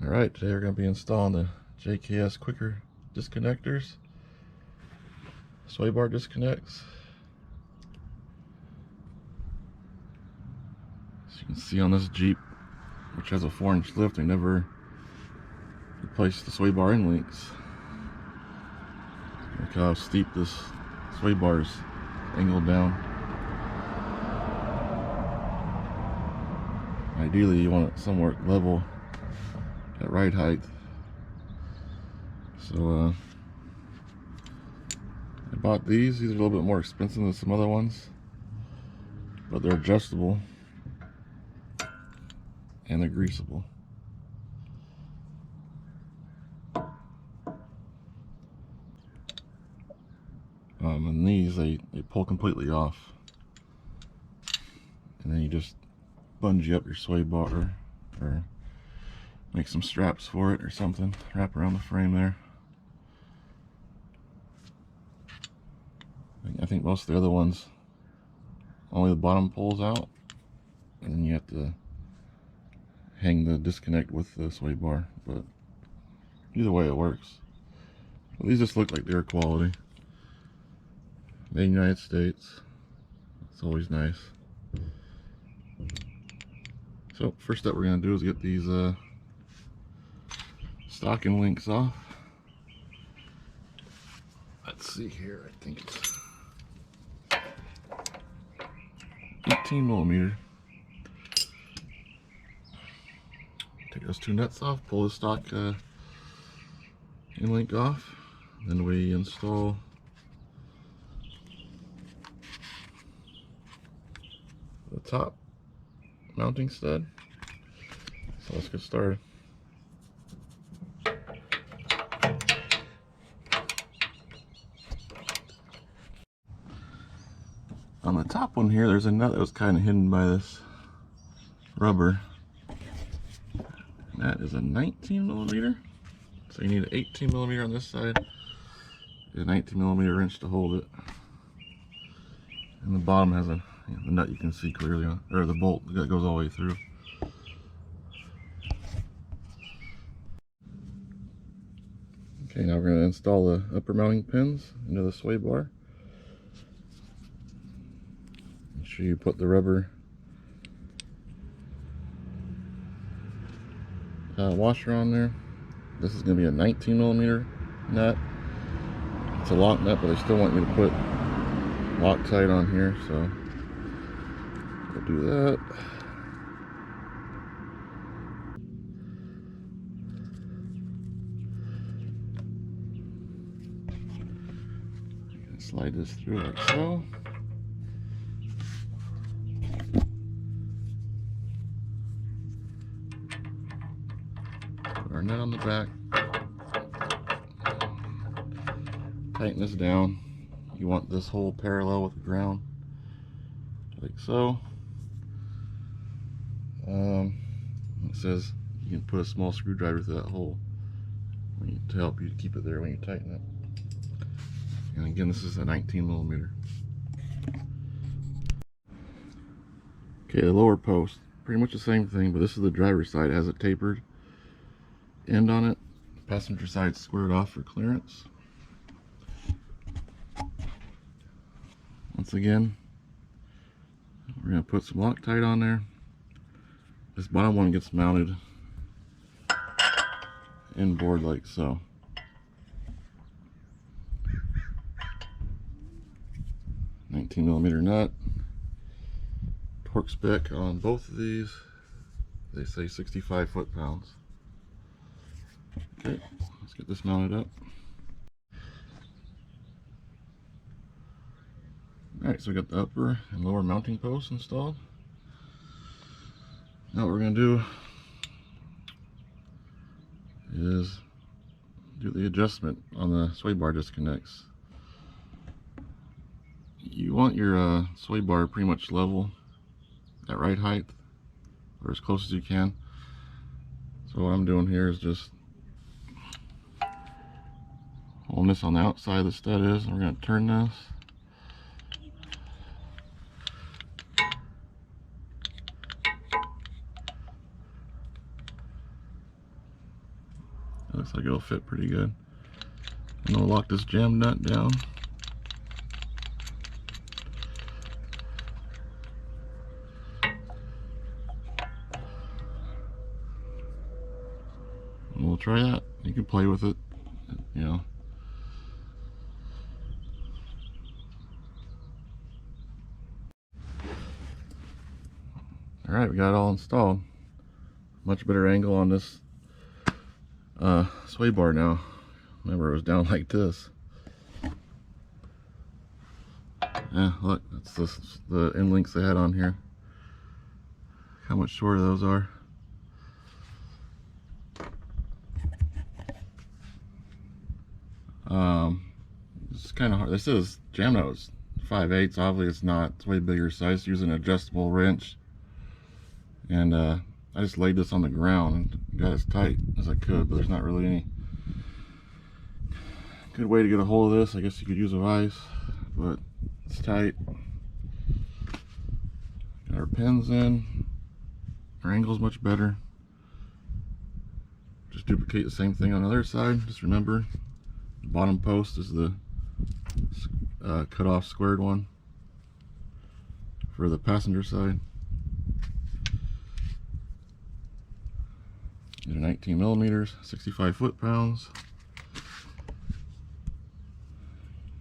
Alright, today we're going to be installing the JKS quicker disconnectors, sway bar disconnects. As you can see on this Jeep, which has a 4-inch lift, they never replaced the sway bar end links. Look how steep this sway bar is angled down. Ideally you want it somewhere level at ride height. So I bought these. These are a little bit more expensive than some other ones, but they're adjustable and they're greasable. And these they pull completely off, and then you just bungee up your sway bar or make some straps for it or something, wrap around the frame there. I think most of the other ones only the bottom pulls out, and then you have to hang the disconnect with the sway bar, but either way it works. Well, these just look like they're quality, made in the United States. It's always nice. So first step we're going to do is get these stocking links off. Let's see here, I think it's 18mm. Take those two nuts off, pull the stock end link off, then we install the top mounting stud. So let's get started. On the top one here, there's a nut that was kind of hidden by this rubber. And that is a 19mm. So you need an 18mm on this side, and a 19mm wrench to hold it. And the bottom has the nut you can see clearly on, or the bolt that goes all the way through. Okay, now we're going to install the upper mounting pins into the sway bar. Make sure you put the rubber washer on there. This is going to be a 19mm nut. It's a lock nut, but I still want you to put Loctite on here, so we'll do that. Slide this through like so. Put our nut on the back. Tighten this down. You want this hole parallel with the ground, like so. It says you can put a small screwdriver through that hole to help you keep it there when you tighten it. And again, this is a 19mm. Okay, the lower post, pretty much the same thing, but this is the driver's side. It has a tapered end on it. The passenger side squared off for clearance. Once again, we're going to put some Loctite on there. This bottom one gets mounted inboard like so. $19mm nut. Torque spec on both of these, they say 65 foot-pounds. Okay, let's get this mounted up. Alright, so we got the upper and lower mounting posts installed. Now what we're going to do is do the adjustment on the sway bar disconnects. You want your sway bar pretty much level at ride height, or as close as you can. So what I'm doing here is just holding this on the outside of the stud and we're going to turn this. Looks like it'll fit pretty good. I'm gonna lock this jam nut down. And we'll try that. You can play with it, you know. Alright, we got it all installed. Much better angle on this sway bar now. Remember, it was down like this. Yeah, look, that's the end links they had on here. How much shorter those are. It's kind of hard. This is jam nose 5/8. Obviously, it's not. It's way bigger size. Use an adjustable wrench, and I just laid this on the ground and got as tight as I could. But there's not really any good way to get a hold of this. I guess you could use a vise, but it's tight. Got our pins in. Our angle's much better. Just duplicate the same thing on the other side. Just remember, the bottom post is the cut off squared one for the passenger side. Get a 19 millimeters, 65 foot-pounds.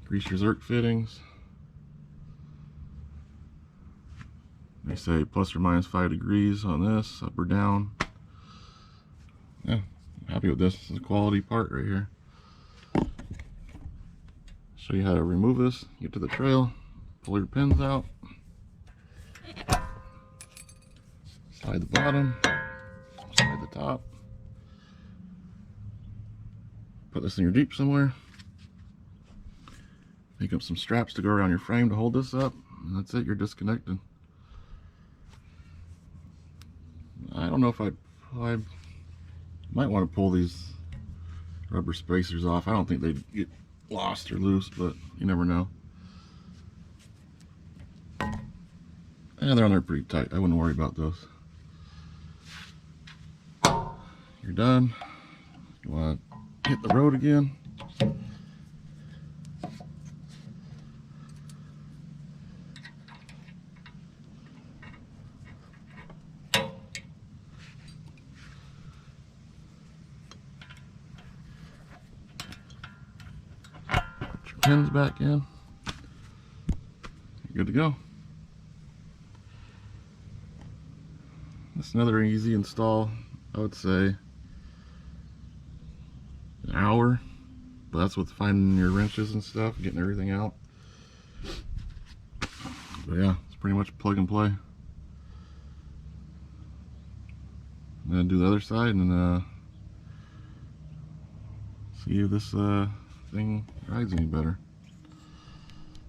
Grease your Zerk fittings. They say plus or minus 5 degrees on this, up or down. Yeah, I'm happy with this. This is a quality part right here. Show you how to remove this. Get to the trail, pull your pins out, slide the bottom, slide the top. Put this in your Jeep somewhere. Make up some straps to go around your frame to hold this up, and that's it. You're disconnected. I don't know if I might want to pull these rubber spacers off. I don't think they'd get lost or loose, but you never know. And they're on there pretty tight. I wouldn't worry about those. You're done. You want to hit the road again. Pins back in. You're good to go. That's another easy install. I would say an hour, but that's with finding your wrenches and stuff, getting everything out. But yeah, it's pretty much plug and play. I'm gonna do the other side and see if this thing rides any better.